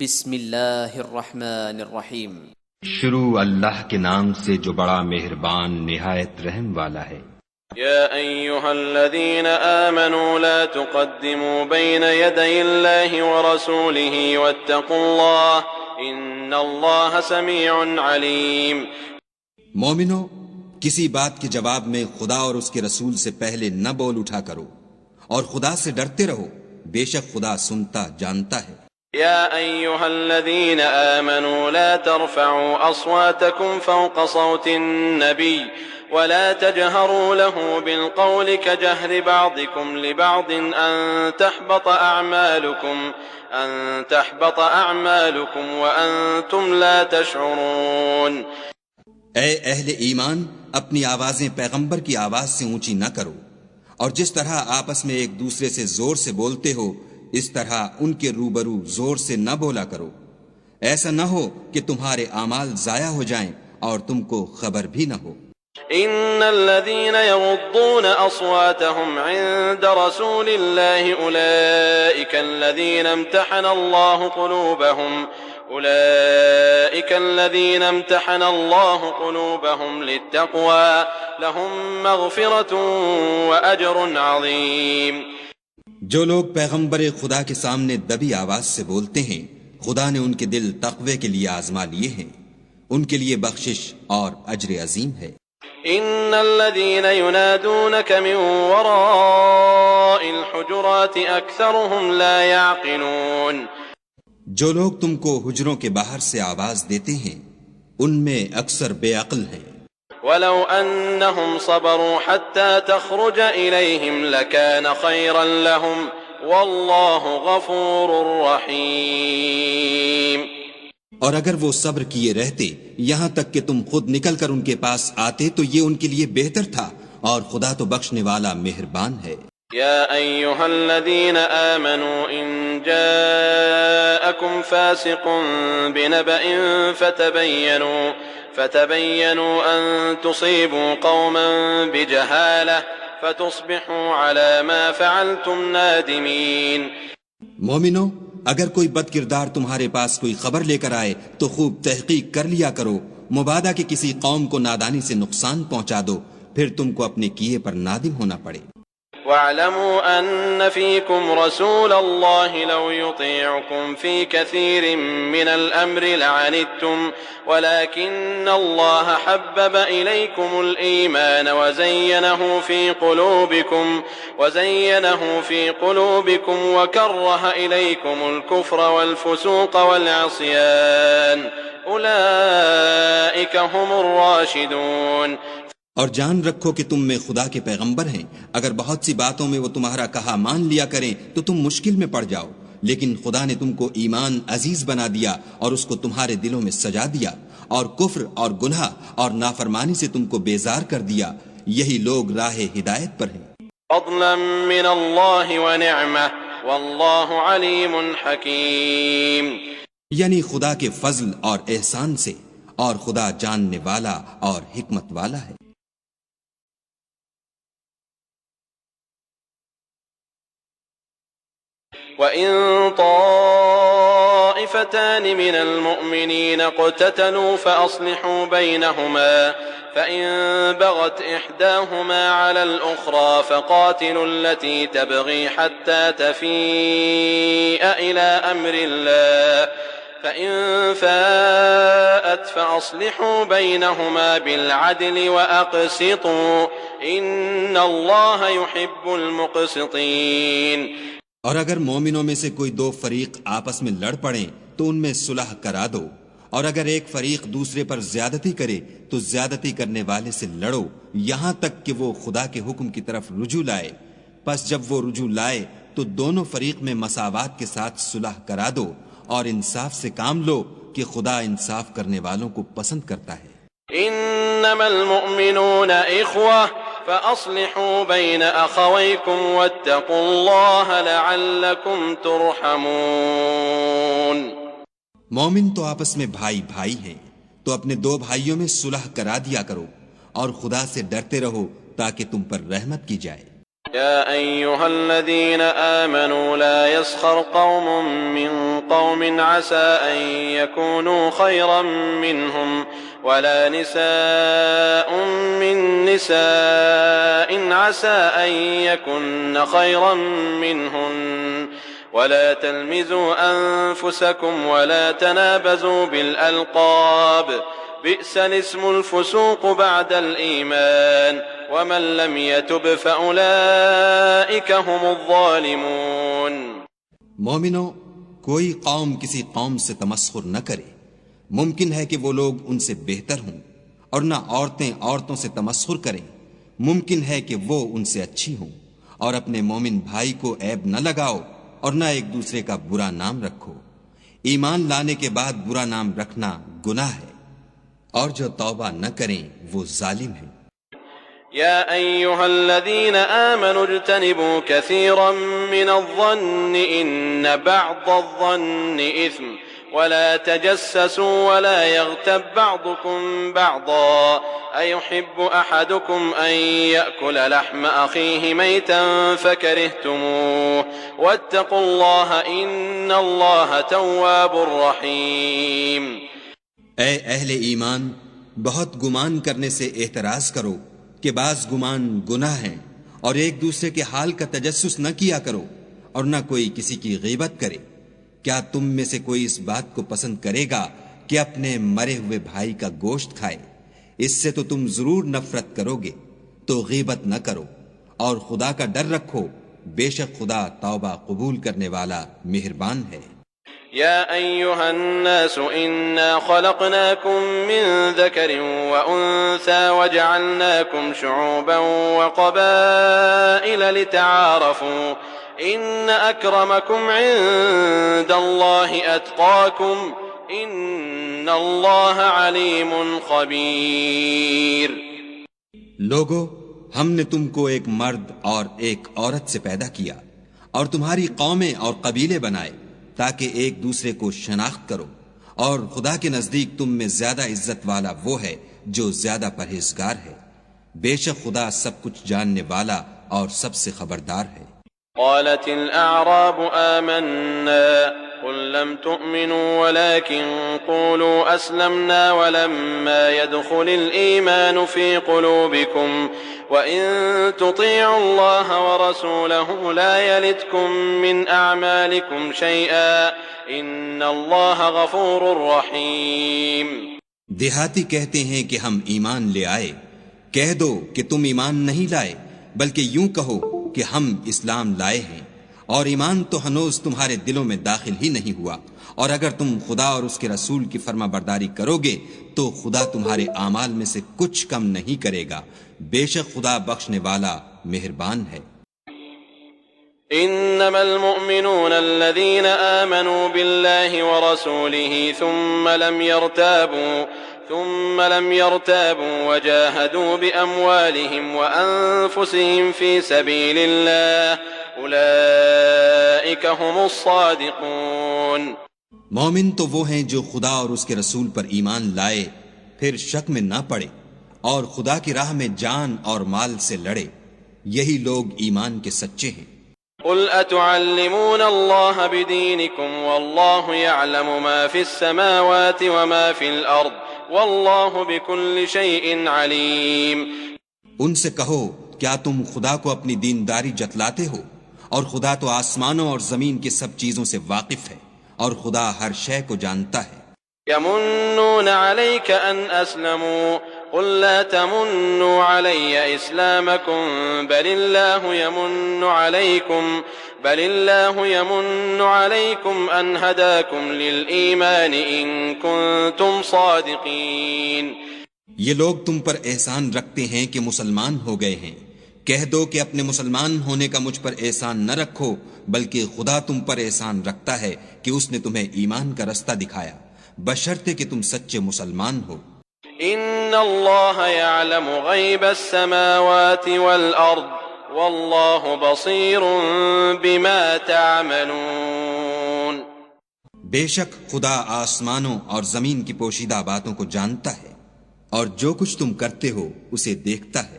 بسم اللہ الرحمن الرحیم۔ شروع اللہ کے نام سے جو بڑا مہربان نہایت رحم والا ہے۔ یا ایہا الذین آمنوا لا تقدموا بین یدی اللہ ورسولہ واتقوا اللہ ان اللہ سمیع علیم۔ مومنو، کسی بات کے جواب میں خدا اور اس کے رسول سے پہلے نہ بول اٹھا کرو، اور خدا سے ڈرتے رہو، بے شک خدا سنتا جانتا ہے۔ يا أيها الذين آمنوا لا ترفعوا أصواتكم فوق صوت النبي ولا تجهروا له بالقول كجهر بعضكم لبعض أن تحبط أعمالكم وأنتم لا تشعرون۔ اے اہل ایمان، اپنی آوازیں پیغمبر کی آواز سے اونچی نہ کرو، اور جس طرح آپس میں ایک دوسرے سے زور سے بولتے ہو اس طرح ان کے روبرو زور سے نہ بولا کرو، ایسا نہ ہو کہ تمہارے اعمال ضائع ہو جائیں اور تم کو خبر بھی نہ ہو۔ ان الذين يغضون اصواتهم عند رسول الله اولئك الذين امتحن الله قلوبهم للتقوى لهم مغفرة واجر عظيم۔ جو لوگ پیغمبر خدا کے سامنے دبی آواز سے بولتے ہیں، خدا نے ان کے دل تقوی کے لیے آزما لیے ہیں، ان کے لیے بخشش اور اجر عظیم ہے۔ ان الذين ينادونك من وراء الحجرات اكثرهم لا يعقلون۔ جو لوگ تم کو حجروں کے باہر سے آواز دیتے ہیں ان میں اکثر بے عقل ہیں۔ ولو أنهم صبروا حتى تخرج إليهم لكان خيرا لهم والله غفور رحيم۔ اور اگر وہ صبر کیے رہتے یہاں تک کہ تم خود نکل کر ان کے پاس آتے تو یہ ان کے لیے بہتر تھا، اور خدا تو بخشنے والا مہربان ہے۔ يا أيها الذين آمنوا إن جاءكم فاسق بنبأ فتبينوا أن تصيبوا قوما بجهالة فتصبحوا على ما فعلتم نادمين۔ مومنو، اگر کوئی بد کردار تمہارے پاس کوئی خبر لے کر آئے تو خوب تحقیق کر لیا کرو، مبادا کہ کسی قوم کو نادانی سے نقصان پہنچا دو، پھر تم کو اپنے کیے پر نادم ہونا پڑے۔ واعلموا أن فيكم رسول الله لو يطيعكم في كثير من الأمر لعنتم ولكن الله حبب إليكم الإيمان وزينه في قلوبكم وكره إليكم الكفر والفسوق والعصيان أولئك هم الراشدون۔ اور جان رکھو کہ تم میں خدا کے پیغمبر ہیں، اگر بہت سی باتوں میں وہ تمہارا کہا مان لیا کریں تو تم مشکل میں پڑ جاؤ، لیکن خدا نے تم کو ایمان عزیز بنا دیا اور اس کو تمہارے دلوں میں سجا دیا، اور کفر اور گناہ اور نافرمانی سے تم کو بیزار کر دیا، یہی لوگ راہ ہدایت پر ہیں۔ فضلا من اللہ ونعمہ واللہ علیم حکیم۔ یعنی خدا کے فضل اور احسان سے، اور خدا جاننے والا اور حکمت والا ہے۔ وَإِن طَائِفَتَانِ مِنَ الْمُؤْمِنِينَ اقْتَتَلُوا فَأَصْلِحُوا بَيْنَهُمَا فَإِن بَغَتْ إِحْدَاهُمَا عَلَى الْأُخْرَى فَقَاتِلُوا الَّتِي تَبْغِي حَتَّى تَفِيءَ إِلَى أَمْرِ اللَّهِ فَإِن فَاءَتْ فَأَصْلِحُوا بَيْنَهُمَا بِالْعَدْلِ وَأَقْسِطُوا إِنَّ اللَّهَ يُحِبُّ الْمُقْسِطِينَ۔ اور اگر مومنوں میں سے کوئی دو فریق آپس میں لڑ پڑیں تو ان میں صلح کرا دو، اور اگر ایک فریق دوسرے پر زیادتی کرے تو زیادتی کرنے والے سے لڑو یہاں تک کہ وہ خدا کے حکم کی طرف رجوع لائے۔ پس جب وہ رجوع لائے تو دونوں فریق میں مساوات کے ساتھ صلح کرا دو، اور انصاف سے کام لو کہ خدا انصاف کرنے والوں کو پسند کرتا ہے۔ انما المؤمنون اخوة فاصلحوا بين اخويكم واتقوا الله لعلكم ترحمون۔ مومن تو آپس میں بھائی بھائی ہیں، تو اپنے دو بھائیوں میں صلح کرا دیا کرو، اور خدا سے ڈرتے رہو تاکہ تم پر رحمت کی جائے۔ يا أيها الذين آمنوا لا يسخر قوم من قوم عسى أن يكونوا خيرا منهم ولا نساء من نساء عسى أن يكن خيرا منهن ولا تلمزوا أنفسكم ولا تنابزوا بالألقاب بئس الاسم الفسوق بعد الإيمان ومن لم يتب فأولئك هم الظالمون۔ مومنو، کوئی قوم کسی قوم سے تمسخر نہ کرے۔ ممکن ہے کہ وہ لوگ ان سے بہتر ہوں، اور نہ عورتیں عورتوں سے تمسخر کریں۔ ممکن ہے کہ وہ ان سے اچھی ہوں، اور اپنے مومن بھائی کو عیب نہ لگاؤ اور نہ ایک دوسرے کا برا نام رکھو۔ ایمان لانے کے بعد برا نام رکھنا گناہ ہے، اور جو توبہ نہ کریں وہ ظالم ہیں۔ يا أيها الذين آمنوا اجتنبوا كثيرا من الظن إن بعض الظن إثم ولا تجسسوا ولا يغتب بعضكم بعضا أيحب أحدكم أن يأكل لحم أخيه ميتا فكرهتموه واتقوا الله إن الله تواب رحيم۔ اے اہل ایمان، بہت گمان کرنے سے احتراز کرو کہ بعض گمان گناہ ہیں، اور ایک دوسرے کے حال کا تجسس نہ کیا کرو، اور نہ کوئی کسی کی غیبت کرے۔ کیا تم میں سے کوئی اس بات کو پسند کرے گا کہ اپنے مرے ہوئے بھائی کا گوشت کھائے؟ اس سے تو تم ضرور نفرت کرو گے، تو غیبت نہ کرو، اور خدا کا ڈر رکھو، بے شک خدا توبہ قبول کرنے والا مہربان ہے۔ يا أيها الناس إنا خلقناكم من ذكر وأنثى وجعلناكم شعوبا وقبائل لتعارفوا إن أكرمكم عند الله أتقاكم إن الله عليم خبير۔ لوگو، ہم نے تم کو ایک مرد اور ایک عورت سے پیدا کیا، اور تمہاری قومیں اور قبیلے بنائے تاکہ ایک دوسرے کو شناخت کرو، اور خدا کے نزدیک تم میں زیادہ عزت والا وہ ہے جو زیادہ پرہیزگار ہے۔ بے شک خدا سب کچھ جاننے والا اور سب سے خبردار ہے۔ قالت الأعراب آمنا قل لم تؤمنوا ولكن قولوا أسلمنا ولما يدخل الإيمان في قلوبكم وإن تطيعوا الله ورسوله لا يلتكم من أعمالكم شيئا إن الله غفور رحيم۔ دیہاتی کہتے ہیں کہ ہم ایمان لے آئے۔ کہہ دو کہ تم ایمان نہیں لائے، بلکہ یوں کہو کہ ہم اسلام لائے ہیں، اور ایمان تو ہنوز تمہارے دلوں میں داخل ہی نہیں ہوا، اور اگر تم خدا اور اس کے رسول کی فرما برداری کرو گے تو خدا تمہارے اعمال میں سے کچھ کم نہیں کرے گا، بے شک خدا بخشنے والا مہربان ہے۔ انما المؤمنون الذين آمنوا بالله ورسوله ثم لم يرتابوا وجاهدوا بأموالهم وأنفسهم في سبيل الله أولئك هم الصادقون۔ مومن تو وہ ہیں جو خدا اور اس کے رسول پر ایمان لائے، پھر شک میں نہ پڑے، اور خدا کی راہ میں جان اور مال سے لڑے، یہی لوگ ایمان کے سچے ہیں۔ قل أتعلمون الله بدينكم والله يعلم ما في السماوات وما في الأرض والله بكل شيء عليم۔ ان سے کہو، کیا تم خدا کو اپنی دینداری جتلاتے ہو؟ اور خدا تو آسمانوں اور زمین کی سب چیزوں سے واقف ہے، اور خدا ہر شے کو جانتا ہے۔ يمنون عليك أن أسلموا قل لا تمنوا علي إسلامكم بل الله يمن عليكم أن هداكم للإيمان إن كنتم صادقين۔ یہ لوگ تم پر احسان رکھتے ہیں کہ مسلمان ہو گئے ہیں۔ کہہ دو کہ اپنے مسلمان ہونے کا مجھ پر احسان نہ رکھو، بلکہ خدا تم پر احسان رکھتا ہے کہ اس نے تمہیں ایمان کا رستہ دکھایا، بشرطے کہ تم سچے مسلمان ہو۔ ان اللہ یعلم غیب السماوات والارض واللہ بصیر بما تعملون۔ بے شک خدا آسمانوں اور زمین کی پوشیدہ باتوں کو جانتا ہے، اور جو کچھ تم کرتے ہو اسے دیکھتا ہے۔